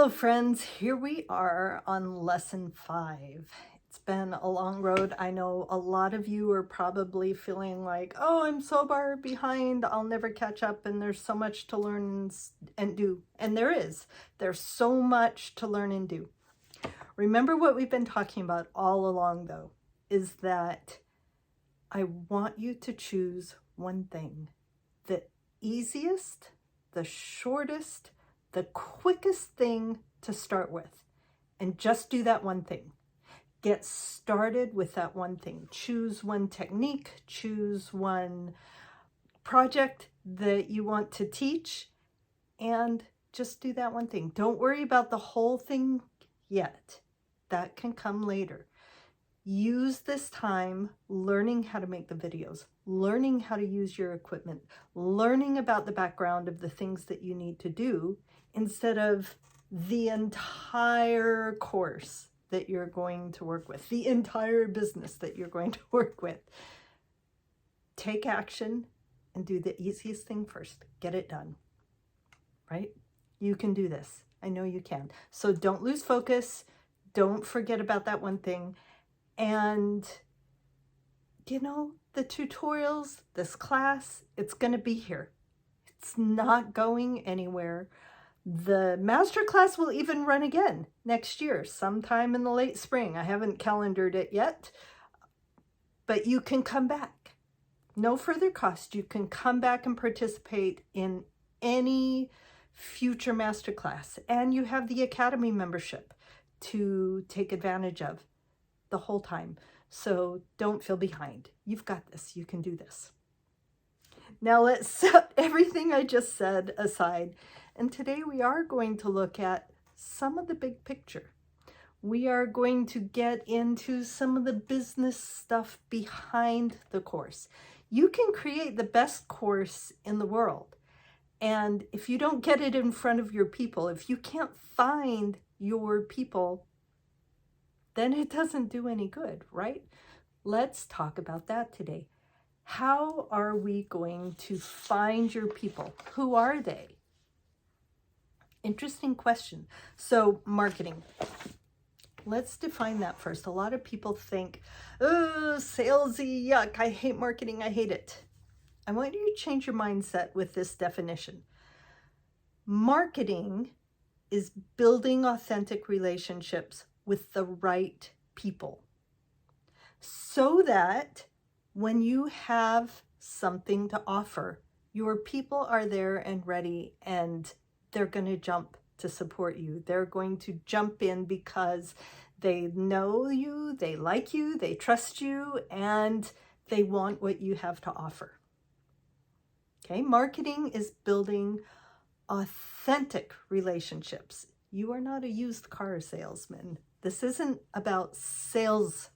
Hello friends, here we are on lesson 5. It's been a long road. I know a lot of you are probably feeling like, oh, I'm so far behind, I'll never catch up, and there's so much to learn and do. And there is. There's so much to learn and do. Remember what we've been talking about all along though, is that I want you to choose one thing. The easiest, the shortest, the quickest thing to start with, and just do that one thing. Get started with that one thing. Choose one technique, choose one project that you want to teach, and just do that one thing. Don't worry about the whole thing yet. That can come later. Use this time learning how to make the videos, learning how to use your equipment, learning about the background of the things that you need to do, instead of the entire course that you're going to work with, the entire business that you're going to work with. Take action and do the easiest thing first. Get it done, right? You can do this. I know you can. So don't lose focus. Don't forget about that one thing. And, you know, the tutorials, this class, it's going to be here. It's not going anywhere. The master class will even run again next year, sometime in the late spring. I haven't calendared it yet, but you can come back. No further cost. You can come back and participate in any future master class. And you have the Academy membership to take advantage of the whole time. So don't feel behind. You've got this. You can do this. Now let's set everything I just said aside. And today we are going to look at some of the big picture. We are going to get into some of the business stuff behind the course. You can create the best course in the world. And if you don't get it in front of your people, if you can't find your people, then it doesn't do any good, right? Let's talk about that today. How are we going to find your people? Who are they? Interesting question. So marketing. Let's define that first. A lot of people think, oh, salesy, yuck, I hate marketing, I hate it. I want you to change your mindset with this definition. Marketing is building authentic relationships with the right people, so that when you have something to offer, your people are there and ready, and they're going to jump to support you. They're going to jump in because they know you, they like you, they trust you, and they want what you have to offer. Okay, marketing is building authentic relationships. You are not a used car salesman. This isn't about sales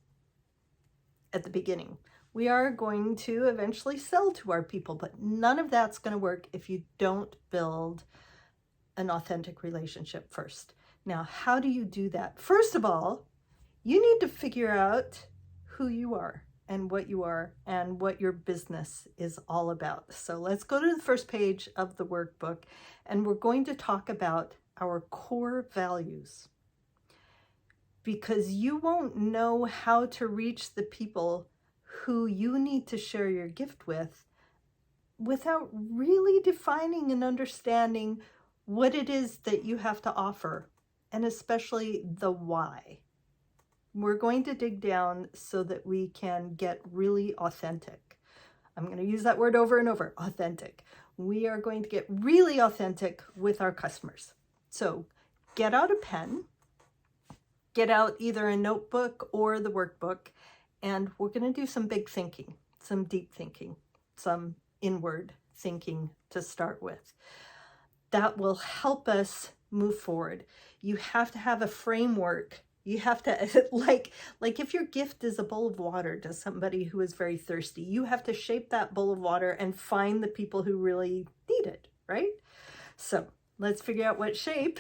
at the beginning. We are going to eventually sell to our people, but none of that's going to work if you don't build an authentic relationship first. Now, how do you do that? First of all, you need to figure out who you are and what you are and what your business is all about. So let's go to the first page of the workbook, and we're going to talk about our core values, because you won't know how to reach the people who you need to share your gift with without really defining and understanding what it is that you have to offer, and especially the why. We're going to dig down so that we can get really authentic. I'm going to use that word over and over, authentic. We are going to get really authentic with our customers. So get out a pen, get out either a notebook or the workbook, and we're going to do some big thinking, some deep thinking, some inward thinking to start with. That will help us move forward. You have to have a framework. You have to, like if your gift is a bowl of water to somebody who is very thirsty, you have to shape that bowl of water and find the people who really need it, right? So let's figure out what shape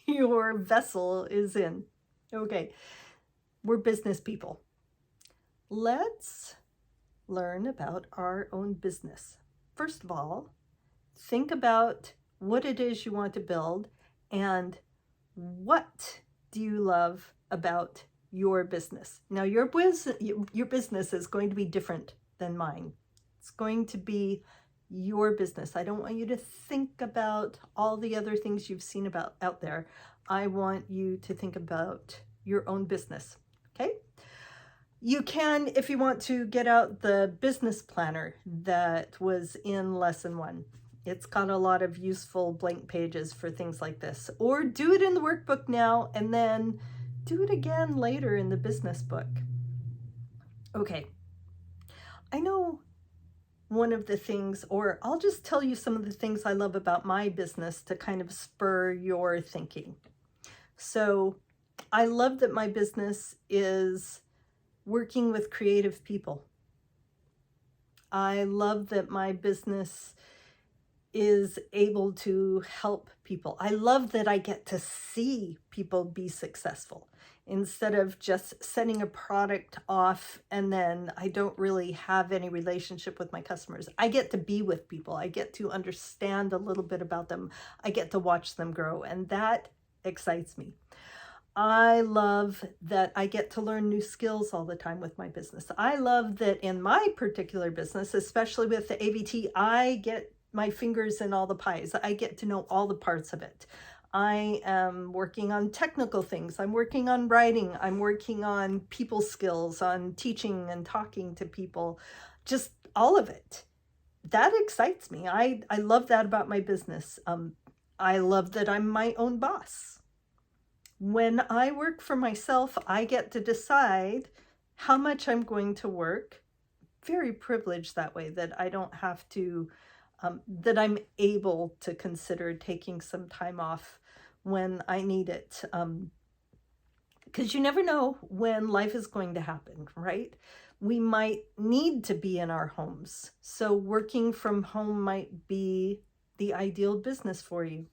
your vessel is in. Okay, we're business people. Let's learn about our own business. First of all, think about what it is you want to build and What do you love about your business? Now, your business is going to be different than mine. It's going to be your business. I don't want you to think about all the other things you've seen about out there. I want you to think about your own business, okay? You can, if you want to, get out the business planner that was in lesson 1. It's got a lot of useful blank pages for things like this. Or do it in the workbook now and then do it again later in the business book. Okay, I know one of the things, or I'll just tell you some of the things I love about my business to kind of spur your thinking. So I love that my business is working with creative people. I love that my business is able to help people. I love that I get to see people be successful instead of just sending a product off and then I don't really have any relationship with my customers. I get to be with people. I get to understand a little bit about them. I get to watch them grow, and that excites me. I love that I get to learn new skills all the time with my business. I love that in my particular business, especially with the AVT, I get my fingers in all the pies. I get to know all the parts of it. I am working on technical things. I'm working on writing. I'm working on people skills, on teaching and talking to people, just all of it. That excites me. I love that about my business. I love that I'm my own boss. When I work for myself, I get to decide how much I'm going to work. Very privileged that way, that I don't have to, that I'm able to consider taking some time off when I need it. Because you never know when life is going to happen, right? We might need to be in our homes. So working from home might be the ideal business for you.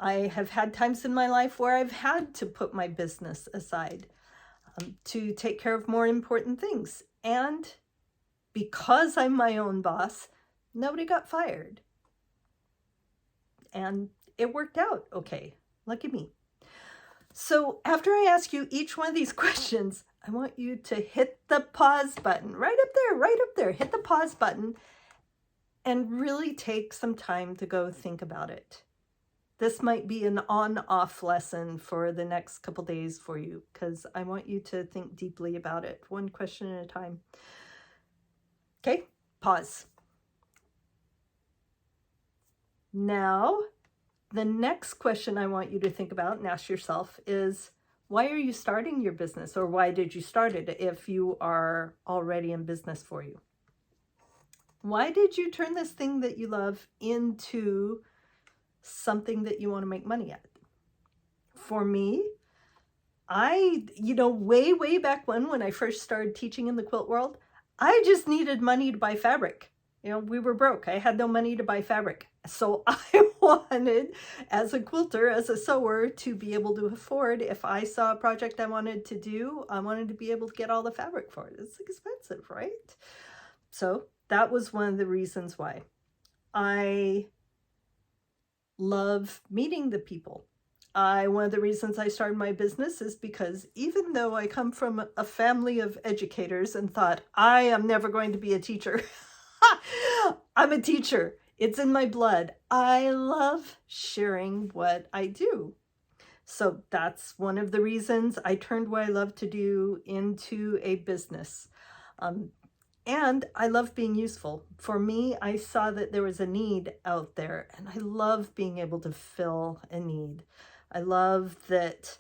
I have had times in my life where I've had to put my business aside to take care of more important things. And because I'm my own boss, nobody got fired. And it worked out okay. Look at me. So after I ask you each one of these questions, I want you to hit the pause button right up there. Hit the pause button and really take some time to go think about it. This might be an on-off lesson for the next couple days for you, because I want you to think deeply about it, one question at a time. Okay, pause. Now, the next question I want you to think about and ask yourself is, why are you starting your business, or why did you start it if you are already in business for you? Why did you turn this thing that you love into something that you want to make money at? For me, way back when I first started teaching in the quilt world, I just needed money to buy fabric. We were broke. I had no money to buy fabric. So I wanted, as a quilter, as a sewer, to be able to afford, if I saw a project I wanted to do, I wanted to be able to get all the fabric for it. It's expensive, right? So that was one of the reasons why. I love meeting the people. One of the reasons I started my business is because even though I come from a family of educators and thought, I am never going to be a teacher, I'm a teacher. It's in my blood. I love sharing what I do. So that's one of the reasons I turned what I love to do into a business. And I love being useful. For me, I saw that there was a need out there, and I love being able to fill a need. I love that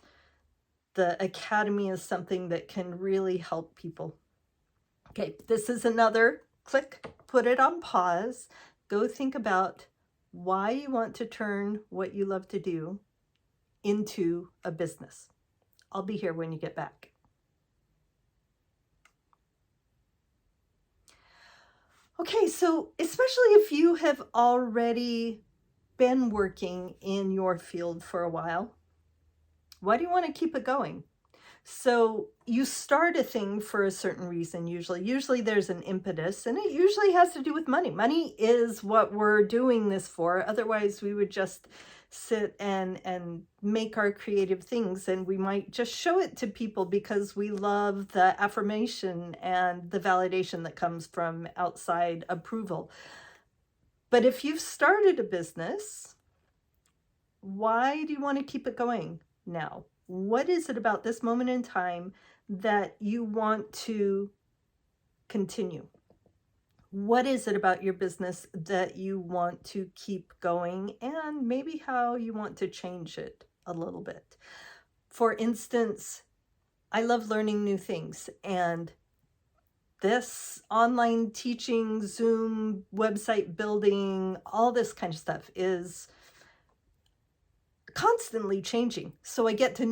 the Academy is something that can really help people. Okay, this is another click, put it on pause. Go think about why you want to turn what you love to do into a business. I'll be here when you get back. Okay, so especially if you have already been working in your field for a while, why do you want to keep it going? So you start a thing for a certain reason, usually there's an impetus, and it usually has to do with money. Money is what we're doing this for. Otherwise, we would just sit and make our creative things, and we might just show it to people because we love the affirmation and the validation that comes from outside approval. But if you've started a business, why do you want to keep it going now? What is it about this moment in time that you want to continue? What is it about your business that you want to keep going, and maybe how you want to change it a little bit? For instance, I love learning new things, and this online teaching, Zoom, website building, all this kind of stuff is constantly changing. So I get to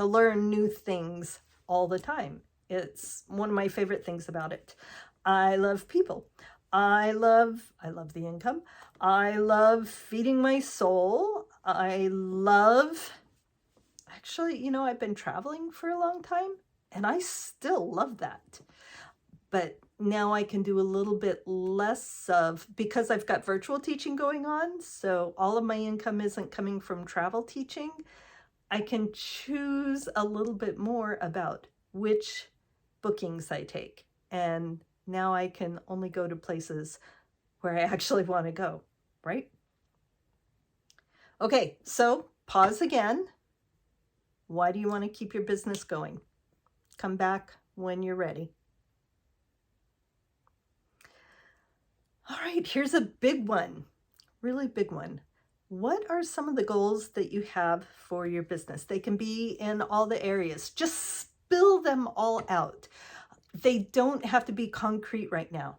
learn new things all the time. It's one of my favorite things about it. I love people. I love the income. I love feeding my soul. Actually, I've been traveling for a long time and I still love that. But now I can do a little bit less because I've got virtual teaching going on, so all of my income isn't coming from travel teaching. I can choose a little bit more about which bookings I take. And now I can only go to places where I actually want to go, right? Okay, so pause again. Why do you want to keep your business going? Come back when you're ready. All right, here's a big one, really big one. What are some of the goals that you have for your business? They can be in all the areas. Just spill them all out. They don't have to be concrete right now.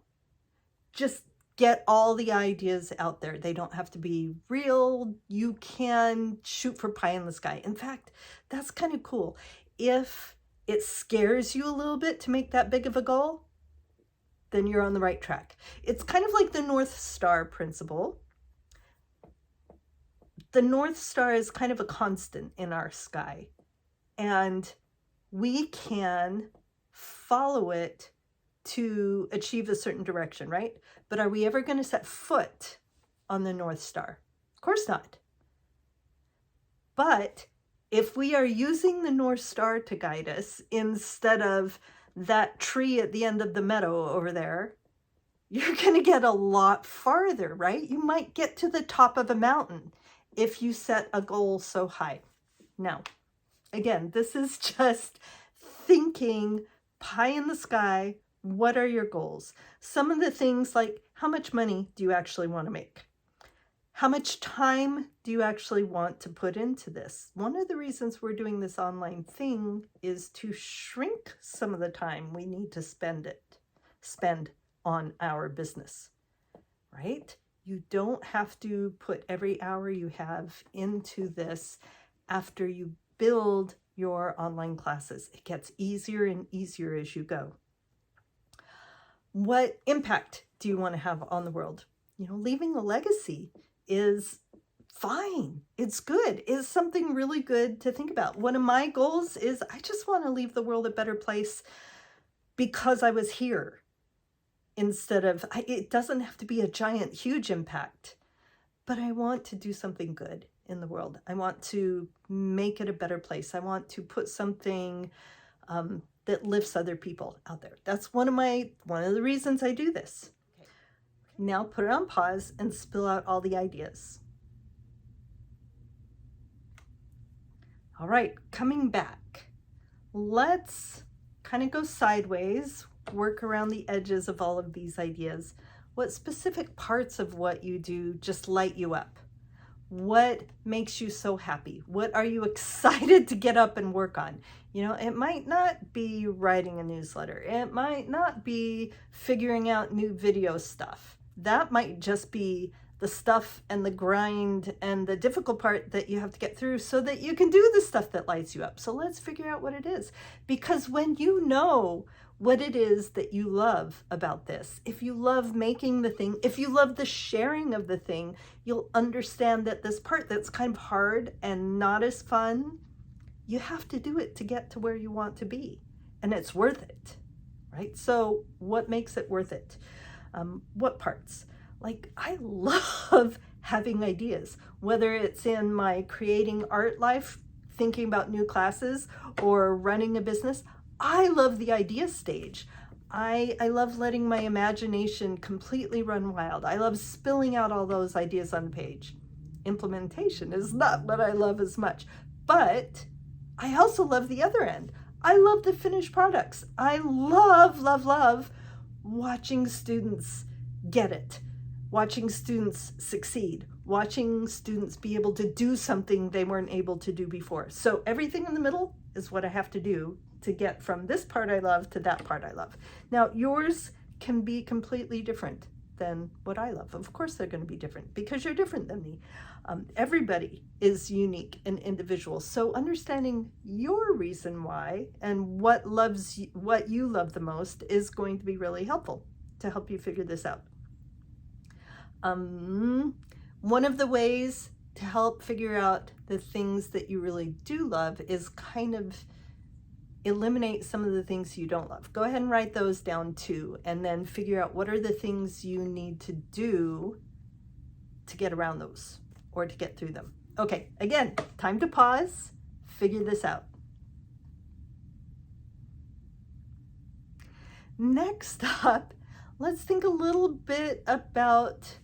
Just get all the ideas out there. They don't have to be real. You can shoot for pie in the sky. In fact, that's kind of cool. If it scares you a little bit to make that big of a goal, then you're on the right track. It's kind of like the North Star principle. The North Star is kind of a constant in our sky, and we can follow it to achieve a certain direction, right? But are we ever going to set foot on the North Star? Of course not. But if we are using the North Star to guide us instead of that tree at the end of the meadow over there, you're going to get a lot farther, right? You might get to the top of a mountain if you set a goal so high. Now, again, this is just thinking pie in the sky. What are your goals? Some of the things like, how much money do you actually want to make? How much time do you actually want to put into this? One of the reasons we're doing this online thing is to shrink some of the time we need to spend on our business, right? You don't have to put every hour you have into this after you build your online classes. It gets easier and easier as you go. What impact do you want to have on the world? Leaving a legacy is fine. It's good. It's something really good to think about. One of my goals is I just want to leave the world a better place because I was here. It doesn't have to be a giant, huge impact, but I want to do something good in the world. I want to make it a better place. I want to put something that lifts other people out there. That's one of the reasons I do this. Now put it on pause and spill out all the ideas. All right, coming back. Let's kind of go sideways, work around the edges of all of these ideas. What specific parts of what you do just light you up? What makes you so happy? What are you excited to get up and work on? It might not be writing a newsletter. It might not be figuring out new video stuff. That might just be the stuff and the grind and the difficult part that you have to get through so that you can do the stuff that lights you up. So let's figure out what it is. Because when you know what it is that you love about this, if you love making the thing, if you love the sharing of the thing, you'll understand that this part that's kind of hard and not as fun, you have to do it to get to where you want to be. And it's worth it, right? So what makes it worth it? What parts? Like, I love having ideas, whether it's in my creating art life, thinking about new classes, or running a business. I love the idea stage. I love letting my imagination completely run wild. I love spilling out all those ideas on the page. Implementation is not what I love as much, but I also love the other end. I love the finished products. I love, love, love watching students get it, watching students succeed, watching students be able to do something they weren't able to do before. So everything in the middle is what I have to do to get from this part I love to that part I love. Now, yours can be completely different than what I love. Of course they're going to be different because you're different than me. Everybody is unique and individual. So understanding your reason why and what you love the most is going to be really helpful to help you figure this out. One of the ways to help figure out the things that you really do love is kind of eliminate some of the things you don't love. Go ahead and write those down too, and then figure out what are the things you need to do to get around those or to get through them. Okay, again, time to pause, figure this out. Next up, let's think a little bit about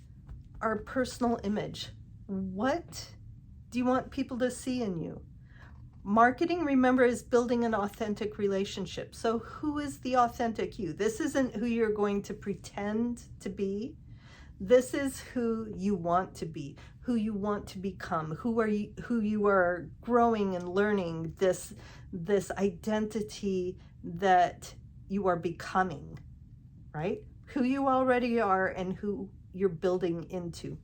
our personal image. What do you want people to see in you? Marketing, remember, is building an authentic relationship. So who is the authentic you? This isn't who you're going to pretend to be. This is who you want to be, who you want to become, who you are growing and learning, this identity that you are becoming, right? Who you already are and who you're building into.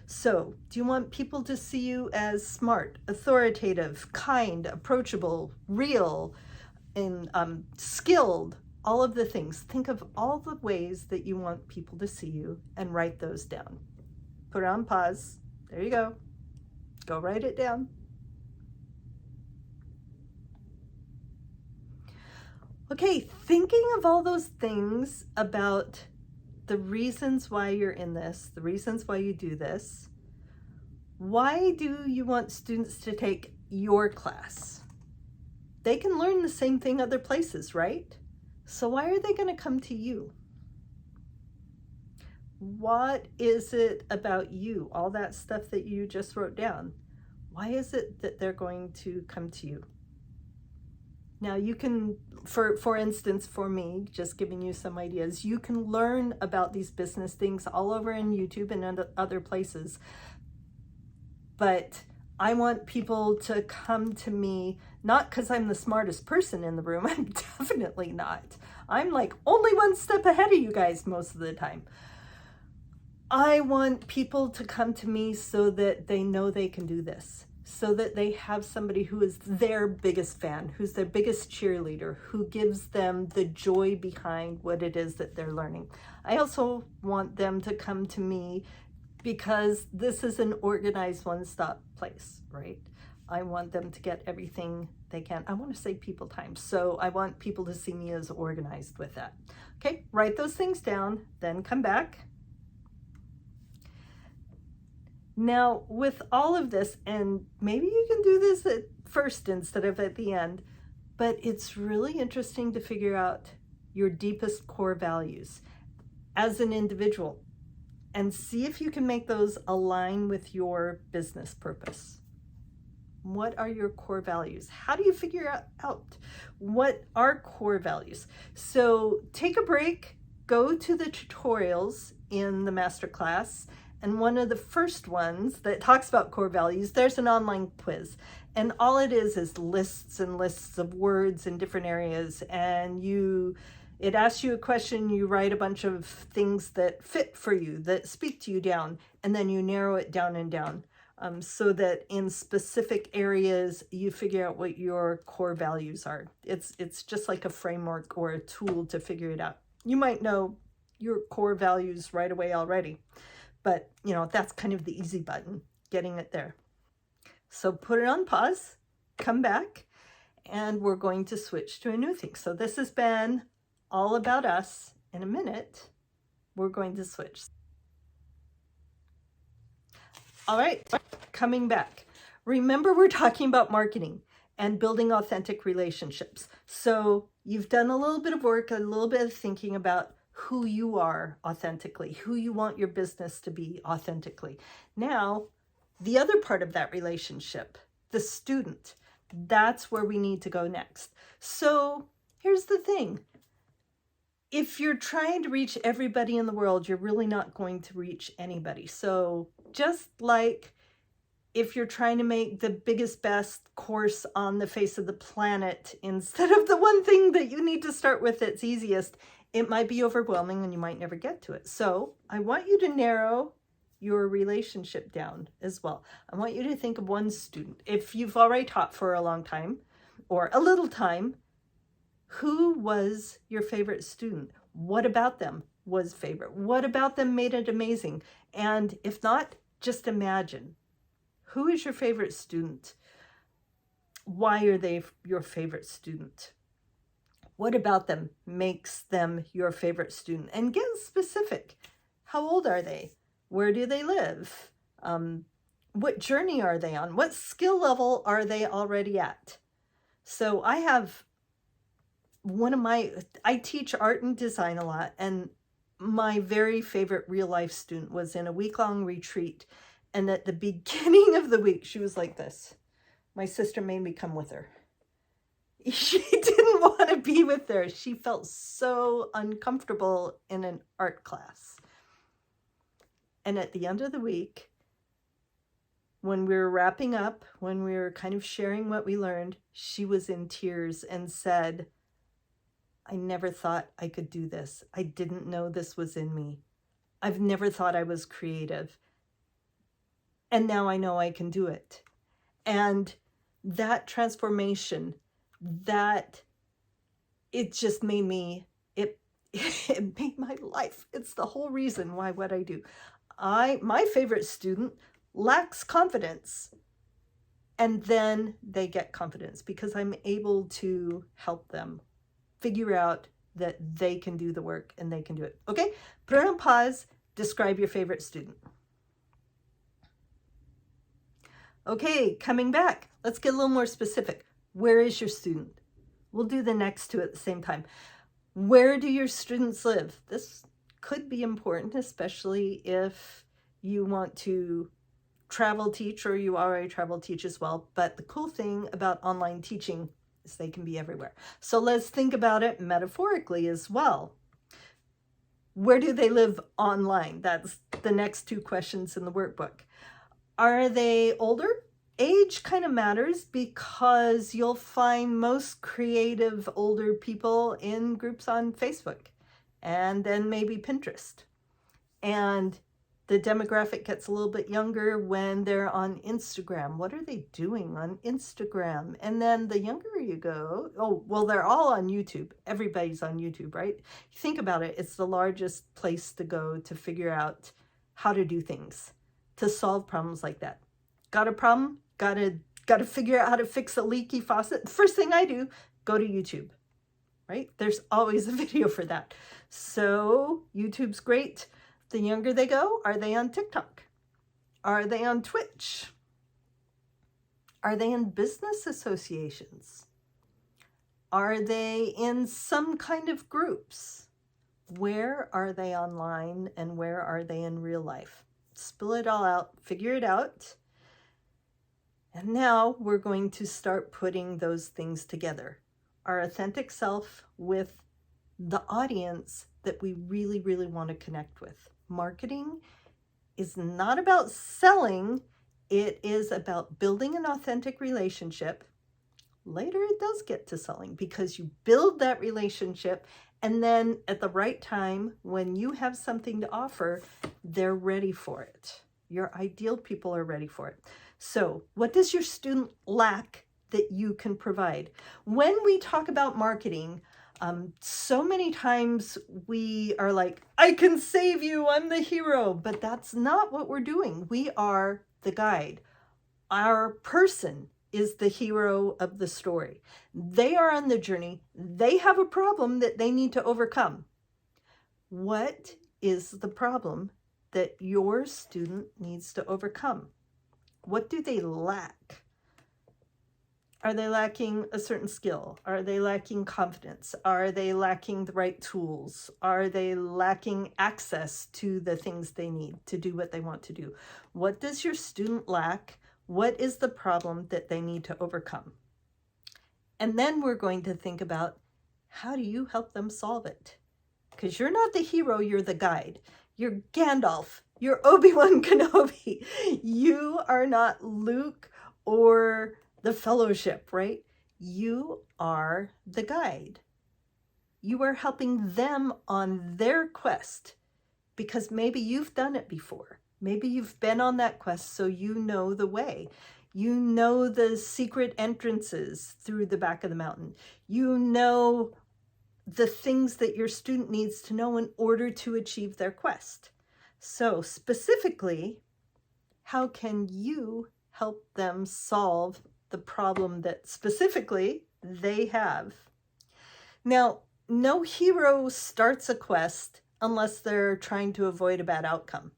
So, do you want people to see you as smart, authoritative, kind, approachable, real, and skilled? All of the things. Think of all the ways that you want people to see you and write those down. Put it on pause. There you go. Go write it down. Okay, thinking of all those things about the reasons why you're in this, the reasons why you do this. Why do you want students to take your class? They can learn the same thing other places, right? So why are they going to come to you? What is it about you, all that stuff that you just wrote down? Why is it that they're going to come to you? Now you can, for instance, for me, just giving you some ideas, you can learn about these business things all over in YouTube and other places. But I want people to come to me, not because I'm the smartest person in the room. I'm definitely not. I'm like only one step ahead of you guys most of the time. I want people to come to me so that they know they can do this, so that they have somebody who is their biggest fan, who's their biggest cheerleader, who gives them the joy behind what it is that they're learning. I also want them to come to me because this is an organized one-stop place, right? I want them to get everything they can. I want to save people time, so I want people to see me as organized with that. Okay, write those things down, then come back. Now, with all of this, and maybe you can do this at first instead of at the end, but it's really interesting to figure out your deepest core values as an individual and see if you can make those align with your business purpose. What are your core values? How do you figure out what are core values? So take a break, go to the tutorials in the masterclass, and one of the first ones that talks about core values, there's an online quiz. And all it is lists and lists of words in different areas. And it asks you a question, you write a bunch of things that fit for you, that speak to you down, and then you narrow it down and down. So that in specific areas, you figure out what your core values are. It's just like a framework or a tool to figure it out. You might know your core values right away already. But, that's kind of the easy button, getting it there. So put it on pause, come back, and we're going to switch to a new thing. So this has been all about us. In a minute, we're going to switch. All right, coming back. Remember, we're talking about marketing and building authentic relationships. So you've done a little bit of work, a little bit of thinking about who you are authentically, who you want your business to be authentically. Now, the other part of that relationship, the student, that's where we need to go next. So here's the thing. If you're trying to reach everybody in the world, you're really not going to reach anybody. So just like if you're trying to make the biggest, best course on the face of the planet, instead of the one thing that you need to start with that's easiest, it might be overwhelming and you might never get to it. So I want you to narrow your relationship down as well. I want you to think of one student. If you've already taught for a long time or a little time, who was your favorite student? What about them was favorite? What about them made it amazing? And if not, just imagine, who is your favorite student? Why are they your favorite student? What about them makes them your favorite student? And get specific. How old are they? Where do they live? What journey are they on? What skill level are they already at? So I have I teach art and design a lot, and my very favorite real life student was in a week-long retreat. And at the beginning of the week, she was like this. My sister made me come with her. She didn't want to be with her. She felt so uncomfortable in an art class. And at the end of the week, when we were wrapping up, when we were kind of sharing what we learned, she was in tears and said, I never thought I could do this. I didn't know this was in me. I've never thought I was creative. And now I know I can do it. And that transformation, that it just made me, it made my life. It's the whole reason why what I do. My favorite student lacks confidence. And then they get confidence because I'm able to help them figure out that they can do the work and they can do it. Okay, put it on pause. Describe your favorite student. Okay, coming back. Let's get a little more specific. Where is your student? We'll do the next two at the same time. Where do your students live? This could be important, especially if you want to travel teach or you already travel teach as well. But the cool thing about online teaching is they can be everywhere. So let's think about it metaphorically as well. Where do they live online? That's the next two questions in the workbook. Are they older? Age kind of matters because you'll find most creative older people in groups on Facebook and then maybe Pinterest. And the demographic gets a little bit younger when they're on Instagram. What are they doing on Instagram? And then the younger you go, oh, well, they're all on YouTube. Everybody's on YouTube, right? Think about it. It's the largest place to go to figure out how to do things, to solve problems like that. Got a problem? Got to figure out how to fix a leaky faucet. The first thing I do, go to YouTube, right? There's always a video for that. So YouTube's great. The younger they go, are they on TikTok? Are they on Twitch? Are they in business associations? Are they in some kind of groups? Where are they online and where are they in real life? Spill it all out, figure it out. And now we're going to start putting those things together. Our authentic self with the audience that we really, really want to connect with. Marketing is not about selling. It is about building an authentic relationship. Later, it does get to selling because you build that relationship, and then at the right time, when you have something to offer, they're ready for it. Your ideal people are ready for it. So what does your student lack that you can provide? When we talk about marketing, so many times we are like, I can save you, I'm the hero, but that's not what we're doing. We are the guide. Our person is the hero of the story. They are on the journey. They have a problem that they need to overcome. What is the problem that your student needs to overcome? What do they lack? Are they lacking a certain skill? Are they lacking confidence? Are they lacking the right tools? Are they lacking access to the things they need to do what they want to do? What does your student lack? What is the problem that they need to overcome? And then we're going to think about, how do you help them solve it? Because you're not the hero, you're the guide. You're Gandalf, you're Obi-Wan Kenobi. You are not Luke or the Fellowship, right? You are the guide. You are helping them on their quest, because maybe you've done it before. Maybe you've been on that quest, so you know the way. You know the secret entrances through the back of the mountain. You know the things that your student needs to know in order to achieve their quest. So specifically, how can you help them solve the problem that specifically they have? Now, no hero starts a quest unless they're trying to avoid a bad outcome,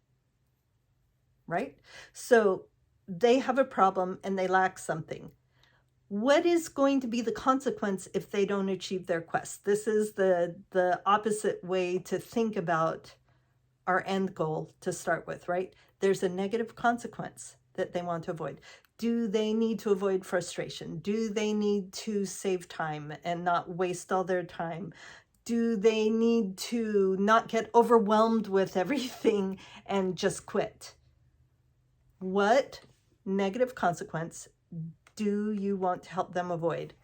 right? So they have a problem and they lack something. What is going to be the consequence if they don't achieve their quest? This is the opposite way to think about our end goal to start with, right? There's a negative consequence that they want to avoid. Do they need to avoid frustration? Do they need to save time and not waste all their time? Do they need to not get overwhelmed with everything and just quit? What negative consequence do you want to help them avoid?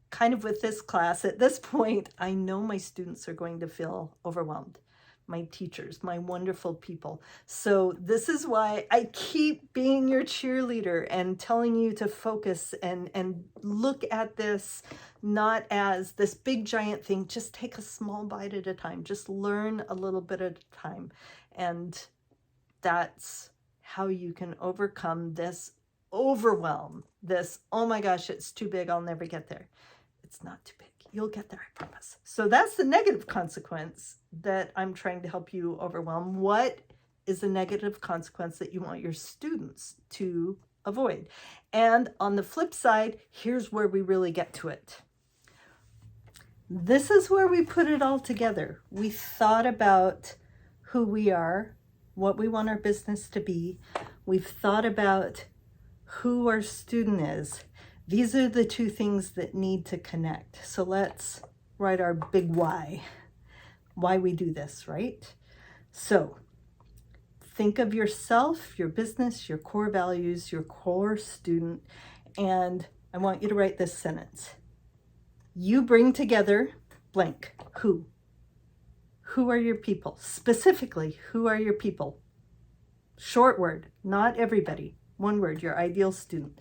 Kind of with this class, at this point, I know my students are going to feel overwhelmed. My teachers, my wonderful people. So this is why I keep being your cheerleader and telling you to focus and look at this not as this big giant thing. Just take a small bite at a time. Just learn a little bit at a time. And that's how you can overcome this overwhelm, this, oh my gosh, it's too big, I'll never get there. It's not too big. You'll get there, I promise. So that's the negative consequence that I'm trying to help you overwhelm. What is the negative consequence that you want your students to avoid? And on the flip side, here's where we really get to it. This is where we put it all together. We thought about who we are, what we want our business to be. We've thought about who our student is. These are the two things that need to connect. So let's write our big why we do this, right? So think of yourself, your business, your core values, your core student, and I want you to write this sentence. You bring together blank. Who? Who are your people? Specifically, who are your people? Short word, not everybody. One word, your ideal student.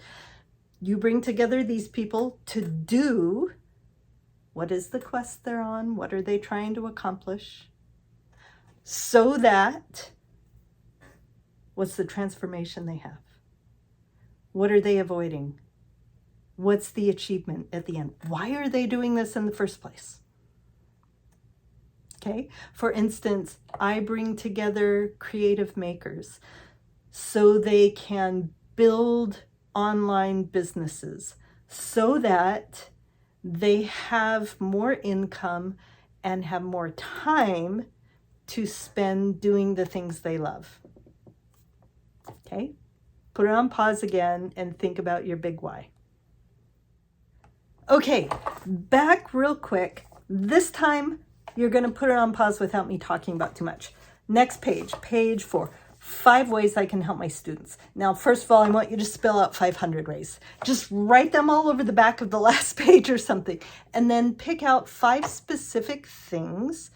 You bring together these people to do, what is the quest they're on? What are they trying to accomplish? So that, what's the transformation they have? What are they avoiding? What's the achievement at the end? Why are they doing this in the first place? Okay, for instance, I bring together creative makers so they can build online businesses so that they have more income and have more time to spend doing the things they love. Okay, put it on pause again and think about your big why. Okay, back real quick. This time you're going to put it on pause without me talking about too much. Next page, page 4. 5 ways I can help my students. Now, first of all, I want you to spell out 500 ways. Just write them all over the back of the last page or something, and then pick out 5 specific things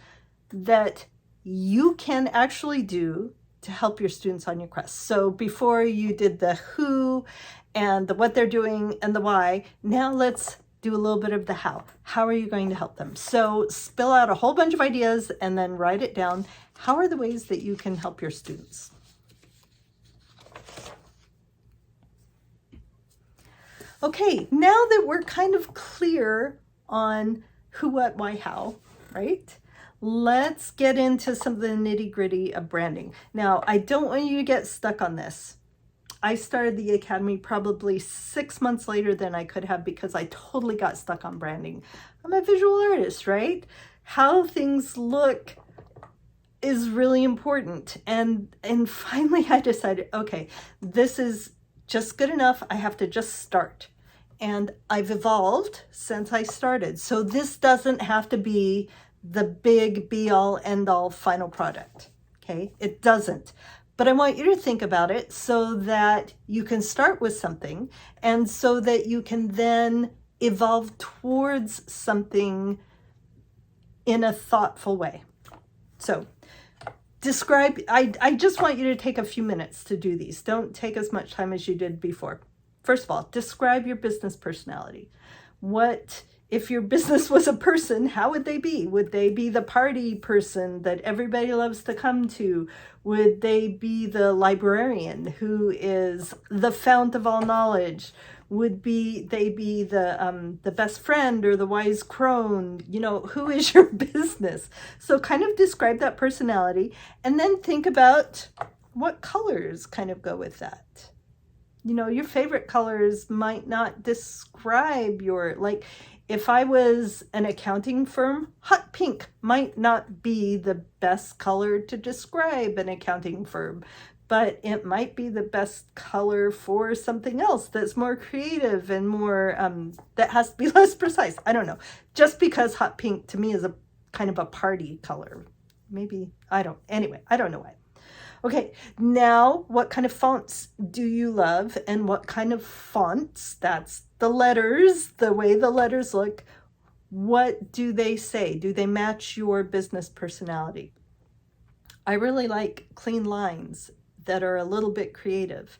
that you can actually do to help your students on your quest. So before you did the who and the what they're doing and the why, now let's do a little bit of the how. How are you going to help them? So spill out a whole bunch of ideas and then write it down. How are the ways that you can help your students? Okay, now that we're kind of clear on who, what, why, how, right? Let's get into some of the nitty-gritty of branding. Now, I don't want you to get stuck on this. I started the Academy probably 6 months later than I could have because I totally got stuck on branding. I'm a visual artist, right? How things look is really important. And finally I decided, okay, this is just good enough. I have to just start. And I've evolved since I started. So this doesn't have to be the big be all end all final product. Okay, it doesn't. But I want you to think about it so that you can start with something and so that you can then evolve towards something in a thoughtful way. So describe, I just want you to take a few minutes to do these. Don't take as much time as you did before. First of all, describe your business personality. What, if your business was a person, how would they be? Would they be the party person that everybody loves to come to? Would they be the librarian who is the fount of all knowledge? Would they be the best friend or the wise crone? You know, who is your business? So kind of describe that personality and then think about what colors kind of go with that. You know, your favorite colors might not describe your, like, if I was an accounting firm, hot pink might not be the best color to describe an accounting firm, but it might be the best color for something else that's more creative and more, that has to be less precise. I don't know. Just because hot pink to me is a kind of a party color. Maybe, anyway, I don't know why. Okay, now what kind of fonts do you love and what kind of fonts? That's the letters, the way the letters look. What do they say? Do they match your business personality? I really like clean lines that are a little bit creative.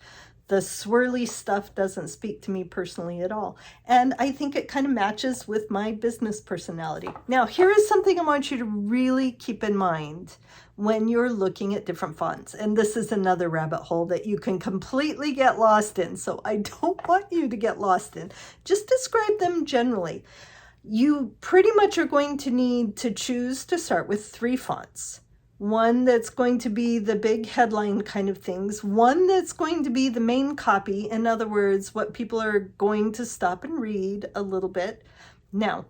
The swirly stuff doesn't speak to me personally at all. And I think it kind of matches with my business personality. Now, here is something I want you to really keep in mind when you're looking at different fonts. And this is another rabbit hole that you can completely get lost in. So I don't want you to get lost in. Just describe them generally. You pretty much are going to need to choose to start with 3 fonts. One that's going to be the big headline kind of things, one that's going to be the main copy, in other words, what people are going to stop and read a little bit. Now,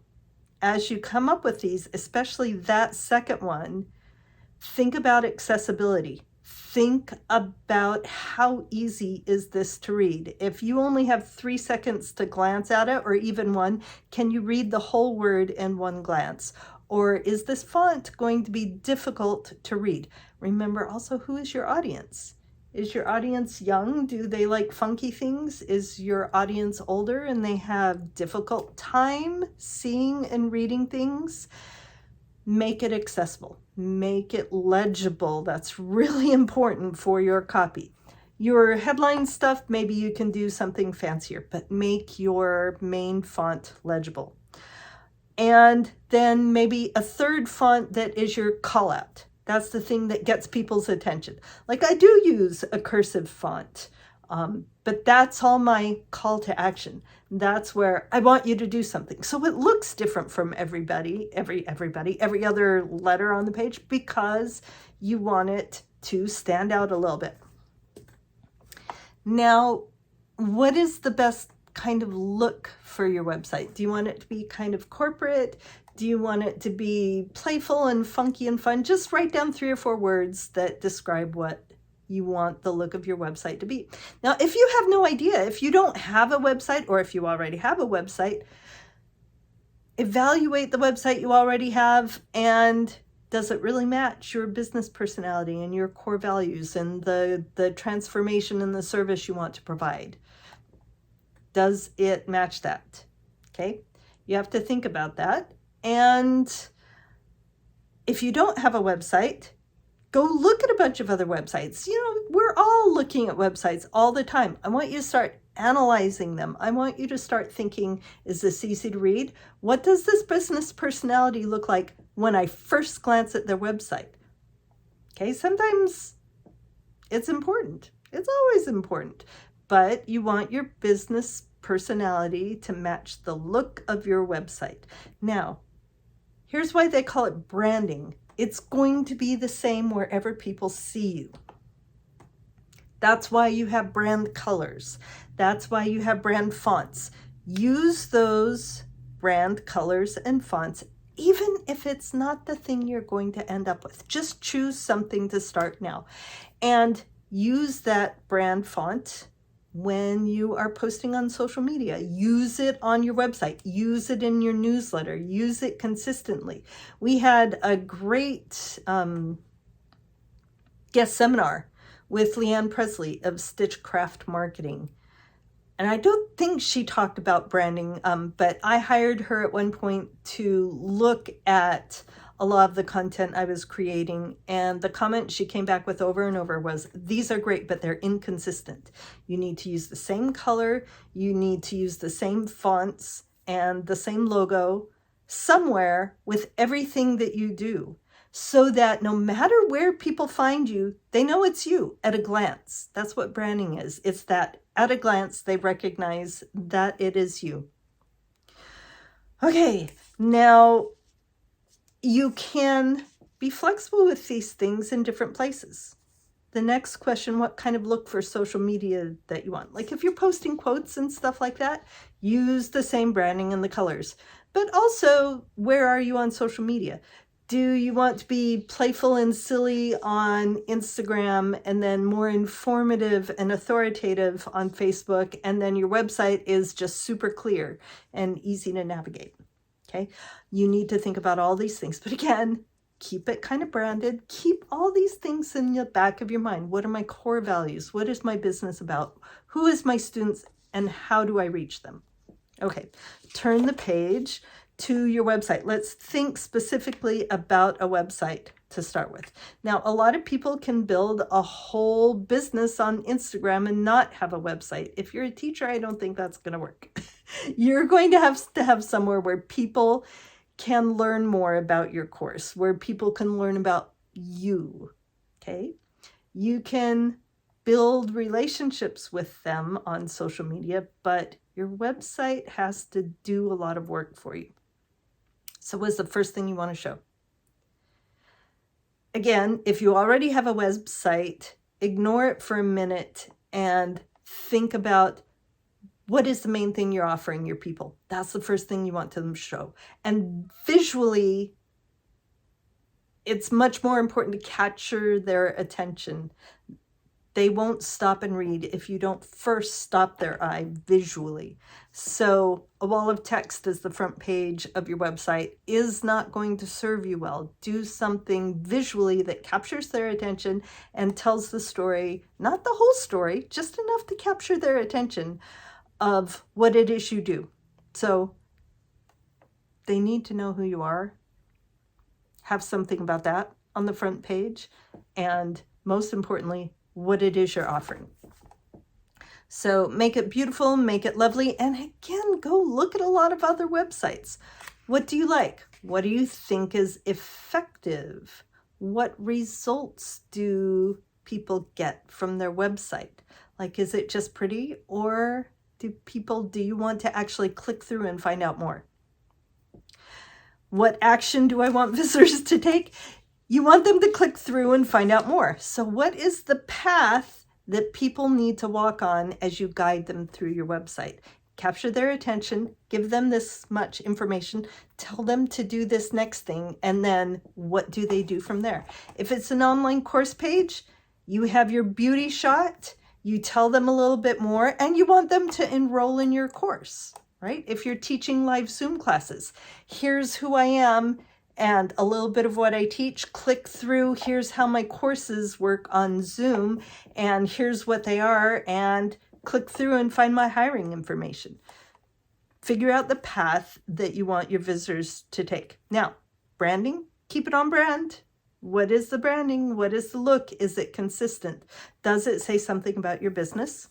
as you come up with these, especially that second one, think about accessibility. Think about how easy is this to read. If you only have 3 seconds to glance at it, or even 1, can you read the whole word in 1 glance? Or is this font going to be difficult to read? Remember also, who is your audience? Is your audience young? Do they like funky things? Is your audience older and they have difficult time seeing and reading things? Make it accessible. Make it legible. That's really important for your copy. Your headline stuff, maybe you can do something fancier, but make your main font legible. And then maybe a third font that is your call out. That's the thing that gets people's attention. Like, I do use a cursive font, but that's all my call to action. That's where I want you to do something. So it looks different from every other letter on the page, because you want it to stand out a little bit. Now, what is the best kind of look for your website? Do you want it to be kind of corporate? Do you want it to be playful and funky and fun? Just write down 3 or 4 words that describe what you want the look of your website to be. Now, if you have no idea, if you don't have a website, or if you already have a website, evaluate the website you already have, and does it really match your business personality and your core values and the transformation and the service you want to provide? Does it match that? Okay, you have to think about that. And if you don't have a website, go look at a bunch of other websites. You know, we're all looking at websites all the time. I want you to start analyzing them. I want you to start thinking, is this easy to read? What does this business personality look like when I first glance at their website? Okay, sometimes it's important. It's always important. But you want your business personality to match the look of your website. Now, here's why they call it branding. It's going to be the same wherever people see you. That's why you have brand colors. That's why you have brand fonts. Use those brand colors and fonts, even if it's not the thing you're going to end up with. Just choose something to start now and use that brand font when you are posting on social media. Use it on your website, use it in your newsletter, use it consistently. We had a great guest seminar with Leanne Presley of Stitchcraft Marketing. And I don't think she talked about branding, but I hired her at one point to look at a lot of the content I was creating. And the comment she came back with over and over was, these are great, but they're inconsistent. You need to use the same color. You need to use the same fonts and the same logo somewhere with everything that you do, so that no matter where people find you, they know it's you at a glance. That's what branding is. It's that at a glance, they recognize that it is you. Okay, now you can be flexible with these things in different places. The next question, what kind of look for social media that you want? Like if you're posting quotes and stuff like that, use the same branding and the colors. But also, where are you on social media? Do you want to be playful and silly on Instagram and then more informative and authoritative on Facebook, and then your website is just super clear and easy to navigate? Okay, you need to think about all these things. But again, keep it kind of branded. Keep all these things in the back of your mind. What are my core values? What is my business about? Who is my students and how do I reach them? Okay, turn the page to your website. Let's think specifically about a website to start with. Now, a lot of people can build a whole business on Instagram and not have a website. If you're a teacher, I don't think that's going to work. You're going to have somewhere where people can learn more about your course, where people can learn about you. Okay? You can build relationships with them on social media, but your website has to do a lot of work for you. So what's the first thing you want to show? Again, if you already have a website, ignore it for a minute and think about what is the main thing you're offering your people. That's the first thing you want to show. And visually, it's much more important to capture their attention. They won't stop and read if you don't first stop their eye visually. So a wall of text as the front page of your website is not going to serve you well. Do something visually that captures their attention and tells the story, not the whole story, just enough to capture their attention of what it is you do. So they need to know who you are. Have something about that on the front page. And most importantly, what it is you're offering. So make it beautiful, make it lovely, and again, go look at a lot of other websites. What do you like? What do you think is effective? What results do people get from their website? Like, is it just pretty, or do you want to actually click through and find out more? What action do I want visitors to take? You want them to click through and find out more. So what is the path that people need to walk on as you guide them through your website? Capture their attention, give them this much information, tell them to do this next thing, and then what do they do from there? If it's an online course page, you have your beauty shot, you tell them a little bit more, and you want them to enroll in your course, right? If you're teaching live Zoom classes, here's who I am, and a little bit of what I teach, click through, here's how my courses work on Zoom, and here's what they are, and click through and find my hiring information. Figure out the path that you want your visitors to take. Now, branding, keep it on brand. What is the branding? What is the look? Is it consistent? Does it say something about your business?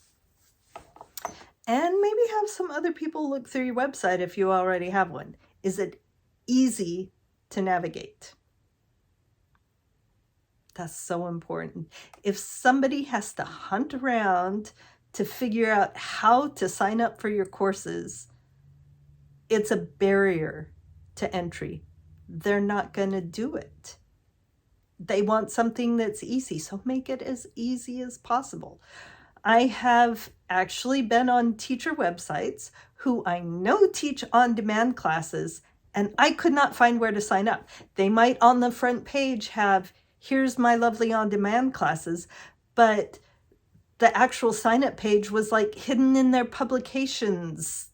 And maybe have some other people look through your website if you already have one. Is it easy to navigate? That's so important. If somebody has to hunt around to figure out how to sign up for your courses, it's a barrier to entry. They're not going to do it. they want something that's easy, so make it as easy as possible. I have actually been on teacher websites who I know teach on-demand classes, and I could not find where to sign up. They might on the front page have, here's my lovely on-demand classes, but the actual sign-up page was like hidden in their publications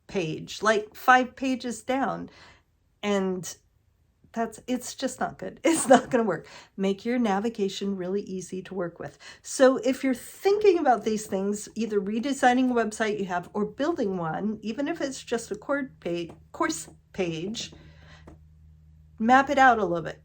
page, like 5 pages down. And it's just not good. It's not going to work. Make your navigation really easy to work with. So if you're thinking about these things, either redesigning a website you have or building one, even if it's just a course page, map it out a little bit.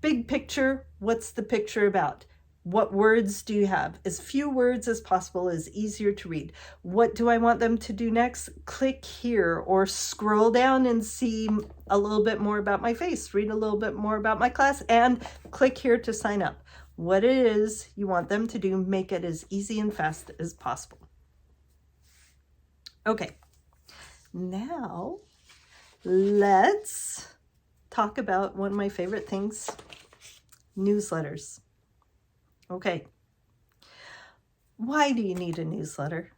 Big picture, what's the picture about? What words do you have? As few words as possible is easier to read. What do I want them to do next? Click here or scroll down and see a little bit more about my face, read a little bit more about my class, and click here to sign up. What it is you want them to do, make it as easy and fast as possible. Okay, now let's talk about one of my favorite things, newsletters. Okay, why do you need a newsletter?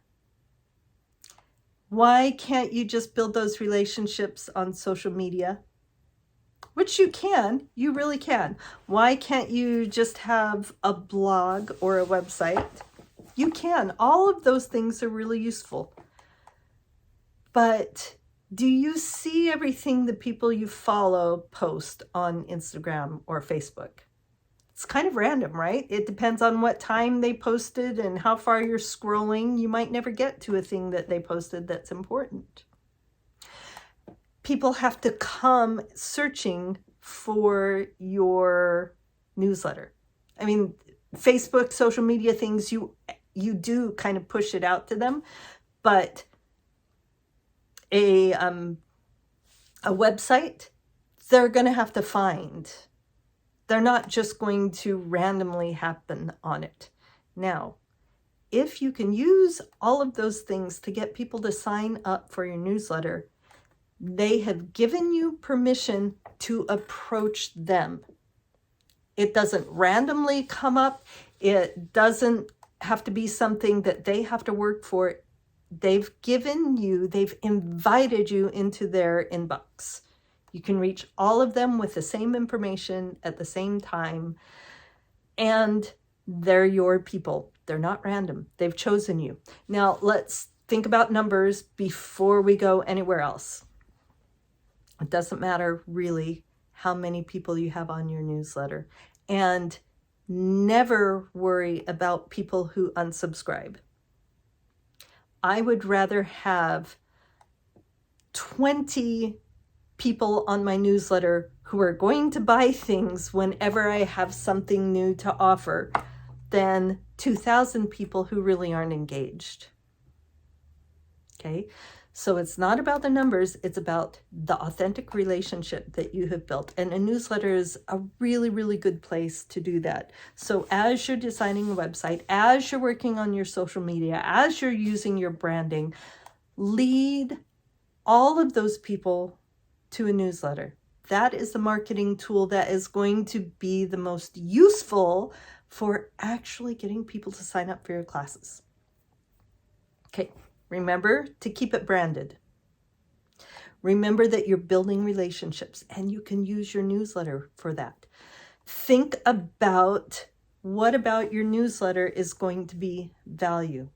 Why can't you just build those relationships on social media? Which you can, you really can. Why can't you just have a blog or a website? You can. All of those things are really useful. But do you see everything the people you follow post on Instagram or Facebook? It's kind of random, right? It depends on what time they posted and how far you're scrolling. You might never get to a thing that they posted that's important. People have to come searching for your newsletter. I mean, Facebook, social media things, you do kind of push it out to them, but a website, they're going to have to find. They're not just going to randomly happen on it. Now, if you can use all of those things to get people to sign up for your newsletter, they have given you permission to approach them. It doesn't randomly come up. It doesn't have to be something that they have to work for. They've invited you into their inbox. You can reach all of them with the same information at the same time, and they're your people. They're not random. They've chosen you. Now, let's think about numbers before we go anywhere else. It doesn't matter really how many people you have on your newsletter, and never worry about people who unsubscribe. I would rather have 20 people on my newsletter who are going to buy things whenever I have something new to offer than 2,000 people who really aren't engaged. Okay, so it's not about the numbers, it's about the authentic relationship that you have built. And a newsletter is a really, really good place to do that. So as you're designing a website, as you're working on your social media, as you're using your branding, lead all of those people to a newsletter. That is the marketing tool that is going to be the most useful for actually getting people to sign up for your classes. Okay, remember to keep it branded. Remember that you're building relationships and you can use your newsletter for that. Think about what about your newsletter is going to be value,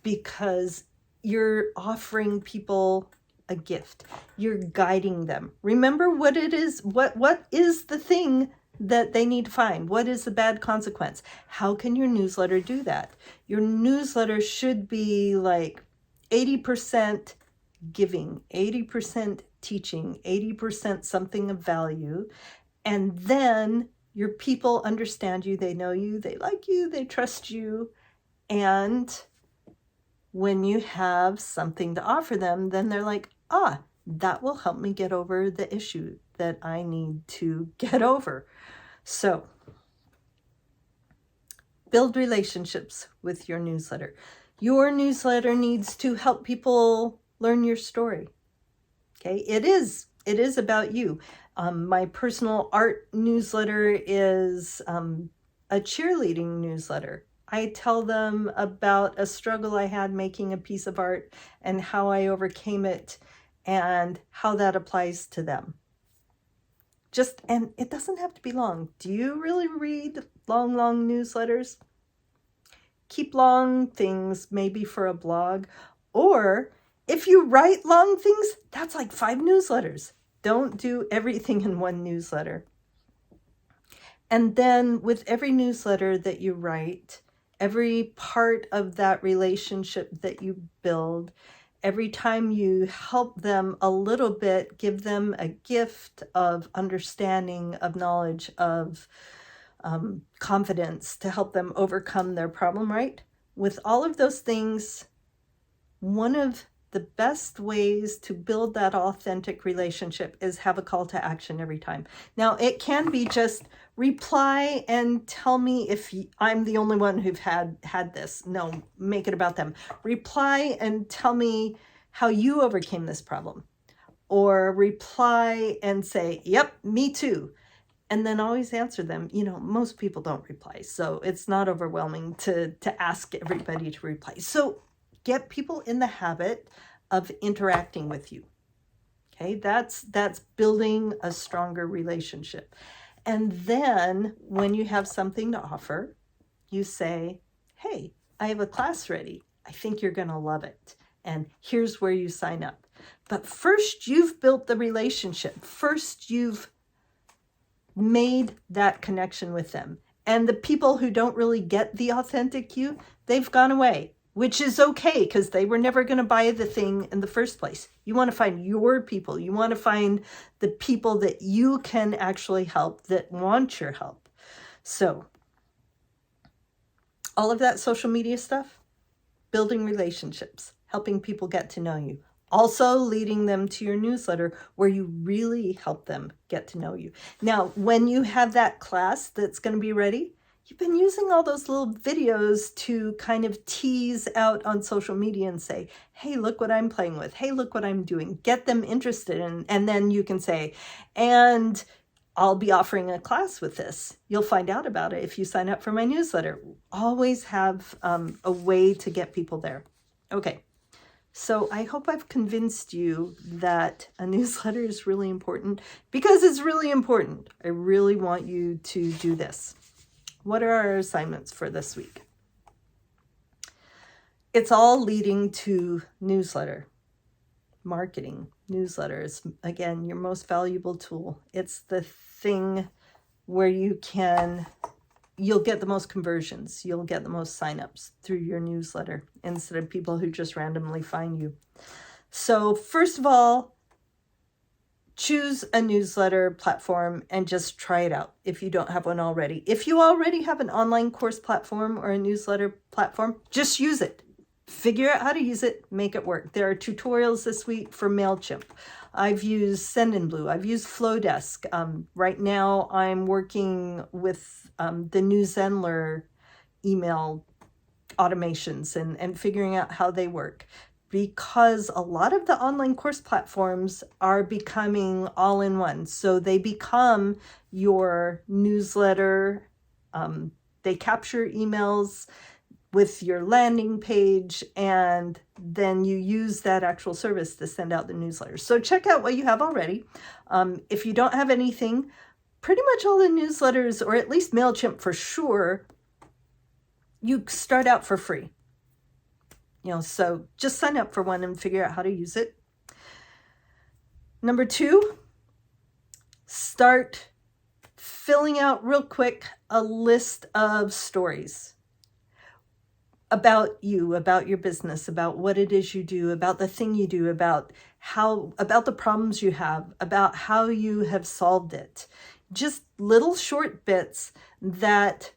because you're offering people a gift. You're guiding them. Remember what it is, what is the thing that they need to find? What is the bad consequence? How can your newsletter do that? Your newsletter should be like 80% giving, 80% teaching, 80% something of value. And then your people understand you, they know you, they like you, they trust you. And when you have something to offer them, then they're like, that will help me get over the issue that I need to get over. So build relationships with your newsletter. Your newsletter needs to help people learn your story. Okay, it is about you. My personal art newsletter is a cheerleading newsletter. I tell them about a struggle I had making a piece of art and how I overcame it and how that applies to them. And it doesn't have to be long. Do you really read long newsletters? Keep long things maybe for a blog, or if you write long things, that's like 5 newsletters. Don't do everything in one newsletter. And then with every newsletter that you write, every part of that relationship that you build, every time you help them a little bit, give them a gift of understanding, of knowledge, of confidence to help them overcome their problem, right? With all of those things, one of the best ways to build that authentic relationship is have a call to action every time. Now, it can be just reply and tell me if I'm the only one who've had this. No, make it about them. Reply and tell me how you overcame this problem. Or reply and say, yep, me too. And then always answer them. You know, most people don't reply, so it's not overwhelming to ask everybody to reply. So get people in the habit of interacting with you. Okay, that's building a stronger relationship. And then when you have something to offer, you say, hey, I have a class ready. I think you're going to love it. And here's where you sign up. But first, you've built the relationship. First, you've made that connection with them. And the people who don't really get the authentic you, they've gone away, which is okay because they were never going to buy the thing in the first place. You want to find your people. You want to find the people that you can actually help, that want your help. So all of that social media stuff, building relationships, helping people get to know you. Also leading them to your newsletter where you really help them get to know you. Now, when you have that class that's going to be ready, you've been using all those little videos to kind of tease out on social media and say, hey, look what I'm playing with. Hey, look what I'm doing. Get them interested. And then you can say, and I'll be offering a class with this. You'll find out about it if you sign up for my newsletter. Always have a way to get people there. Okay. So I hope I've convinced you that a newsletter is really important, because it's really important. I really want you to do this. What are our assignments for this week? It's all leading to newsletter. Marketing. Newsletter is, again, your most valuable tool. It's the thing where you'll get the most conversions. You'll get the most signups through your newsletter instead of people who just randomly find you. So first of all, choose a newsletter platform and just try it out if you don't have one already. If you already have an online course platform or a newsletter platform, just use it. Figure out how to use it, make it work. There are tutorials this week for MailChimp. I've used Sendinblue. I've used Flowdesk. Right now I'm working with the New Zenler email automations and figuring out how they work, because a lot of the online course platforms are becoming all-in-one. So they become your newsletter. They capture emails with your landing page, and then you use that actual service to send out the newsletters. So check out what you have already. If you don't have anything, pretty much all the newsletters, or at least MailChimp for sure, you start out for free. So just sign up for one and figure out how to use it. Number 2, start filling out real quick a list of stories about you, about your business, about what it is you do, about the thing you do, about the problems you have, about how you have solved it. Just little short bits that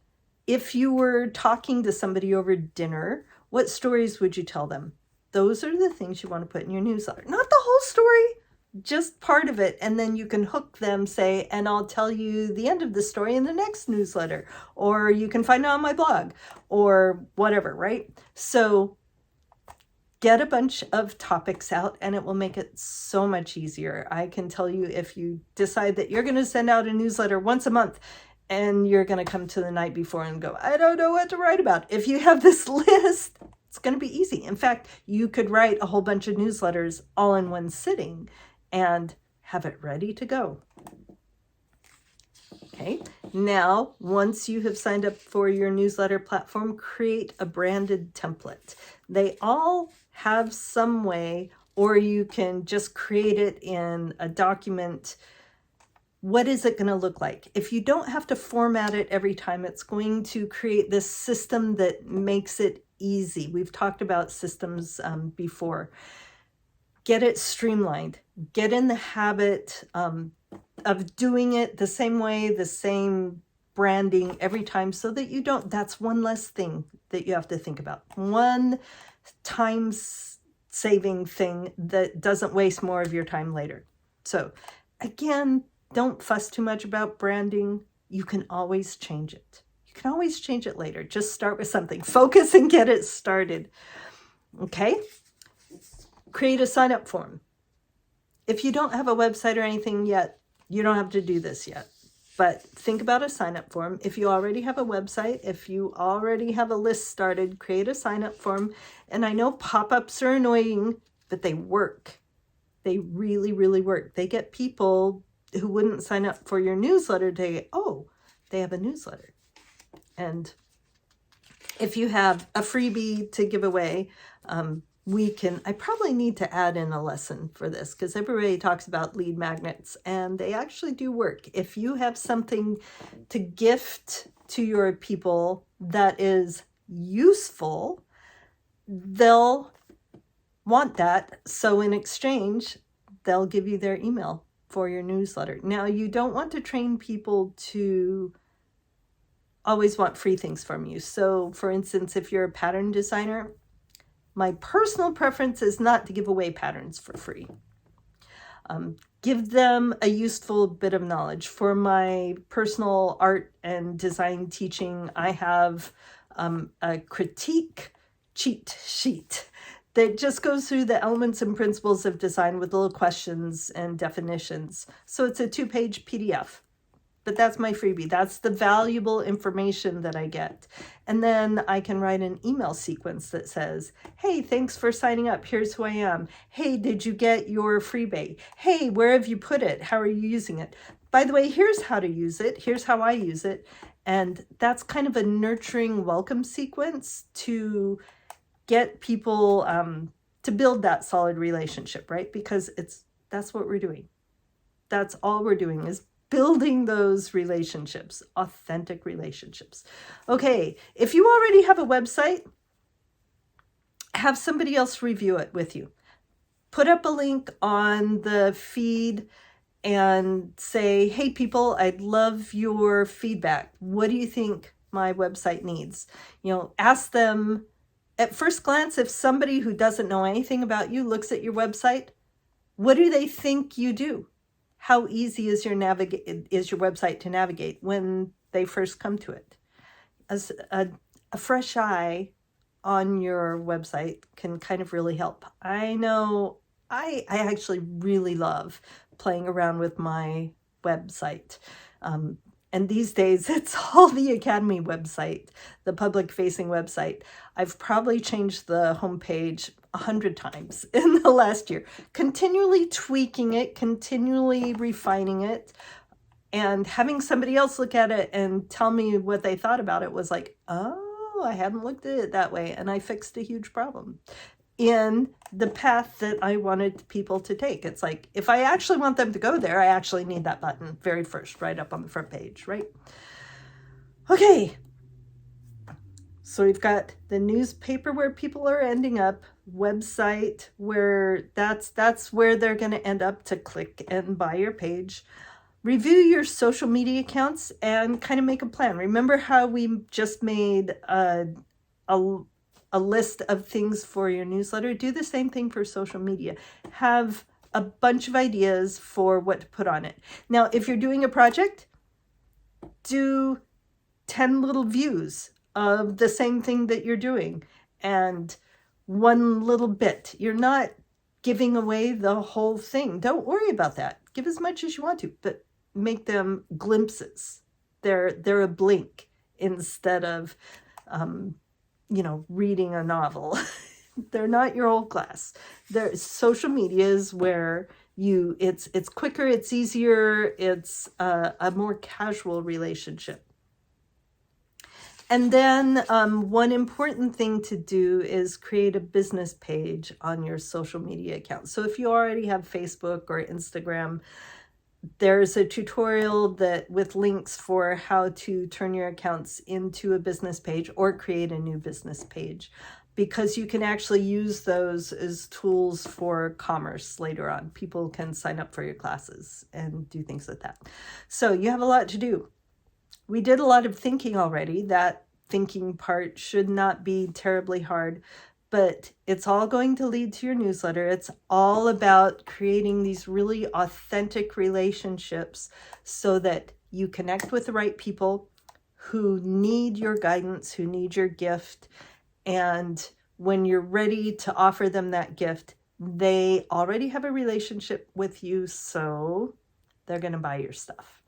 if you were talking to somebody over dinner, what stories would you tell them? Those are the things you want to put in your newsletter. Not the whole story, just part of it. And then you can hook them, say, and I'll tell you the end of the story in the next newsletter, or you can find it on my blog, or whatever, right? So get a bunch of topics out, and it will make it so much easier. I can tell you, if you decide that you're going to send out a newsletter once a month and you're going to come to the night before and go, I don't know what to write about. If you have this list, it's going to be easy. In fact, you could write a whole bunch of newsletters all in one sitting and have it ready to go. Okay, now once you have signed up for your newsletter platform, create a branded template. They all have some way, or you can just create it in a document. What is it going to look like? If you don't have to format it every time, it's going to create this system that makes it easy. We've talked about systems before. Get it streamlined. Get in the habit of doing it the same way, the same branding every time, so that you don't, that's one less thing that you have to think about. One time saving thing that doesn't waste more of your time later. So again, don't fuss too much about branding. You can always change it. You can always change it later. Just start with something. Focus and get it started. Okay? Create a sign-up form. If you don't have a website or anything yet, you don't have to do this yet. But think about a sign-up form. If you already have a website, if you already have a list started, create a sign-up form. And I know pop-ups are annoying, but they work. They really, really work. They get people who wouldn't sign up for your newsletter to say, oh, they have a newsletter. And if you have a freebie to give away, I probably need to add in a lesson for this, because everybody talks about lead magnets, and they actually do work. If you have something to gift to your people that is useful, they'll want that. So in exchange, they'll give you their email for your newsletter. Now, you don't want to train people to always want free things from you. So for instance, if you're a pattern designer, my personal preference is not to give away patterns for free. Give them a useful bit of knowledge. For my personal art and design teaching, I have a critique cheat sheet that just goes through the elements and principles of design with little questions and definitions. So it's a 2-page PDF. But that's my freebie. That's the valuable information that I get. And then I can write an email sequence that says, hey, thanks for signing up. Here's who I am. Hey, did you get your freebie? Hey, where have you put it? How are you using it? By the way, here's how to use it. Here's how I use it. And that's kind of a nurturing welcome sequence to get people to build that solid relationship, right? Because that's what we're doing. That's all we're doing, is building those relationships, authentic relationships. Okay, if you already have a website, have somebody else review it with you. Put up a link on the feed and say, hey people, I'd love your feedback. What do you think my website needs? Ask them at first glance, if somebody who doesn't know anything about you looks at your website, what do they think you do? How easy is your website to navigate when they first come to it? As a fresh eye on your website can kind of really help. I know I actually really love playing around with my website. And these days, it's all the Academy website, the public-facing website. I've probably changed the homepage 100 times in the last year, continually tweaking it, continually refining it, and having somebody else look at it and tell me what they thought about it was like, oh, I hadn't looked at it that way, and I fixed a huge problem in the path that I wanted people to take. It's like, if I actually want them to go there, I actually need that button very first, right up on the front page, right? Okay. So we've got the newspaper where people are ending up, website where that's where they're going to end up to click and buy your page. Review your social media accounts and kind of make a plan. Remember how we just made a list of things for your newsletter? Do the same thing for social media. Have a bunch of ideas for what to put on it. Now, if you're doing a project, do 10 little views of the same thing that you're doing and one little bit. You're not giving away the whole thing. Don't worry about that. Give as much as you want to, but make them glimpses. They're a blink instead of, reading a novel. They're not your whole class. There's social media is where it's quicker, it's easier, it's a more casual relationship. And then one important thing to do is create a business page on your social media account. So if you already have Facebook or Instagram, there's a tutorial that with links for how to turn your accounts into a business page or create a new business page, because you can actually use those as tools for commerce later on. People can sign up for your classes and do things like that. So you have a lot to do. We did a lot of thinking already. That thinking part should not be terribly hard, but it's all going to lead to your newsletter. It's all about creating these really authentic relationships so that you connect with the right people who need your guidance, who need your gift. And when you're ready to offer them that gift, they already have a relationship with you, so they're going to buy your stuff.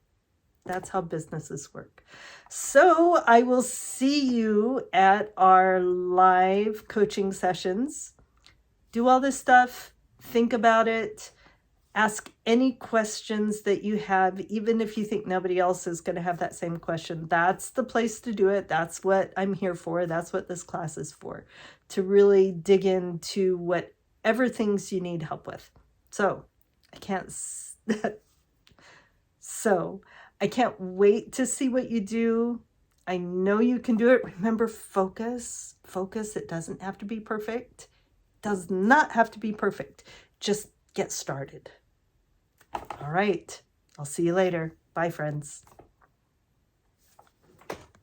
That's how businesses work. So I will see you at our live coaching sessions. Do all this stuff, think about it, ask any questions that you have, even if you think nobody else is going to have that same question. That's the place to do it. That's what I'm here for. That's what this class is for, to really dig into whatever things you need help with. So I can't wait to see what you do. I know you can do it. Remember, focus. It doesn't have to be perfect. Does not have to be perfect. Just get started. All right. I'll see you later. Bye, friends.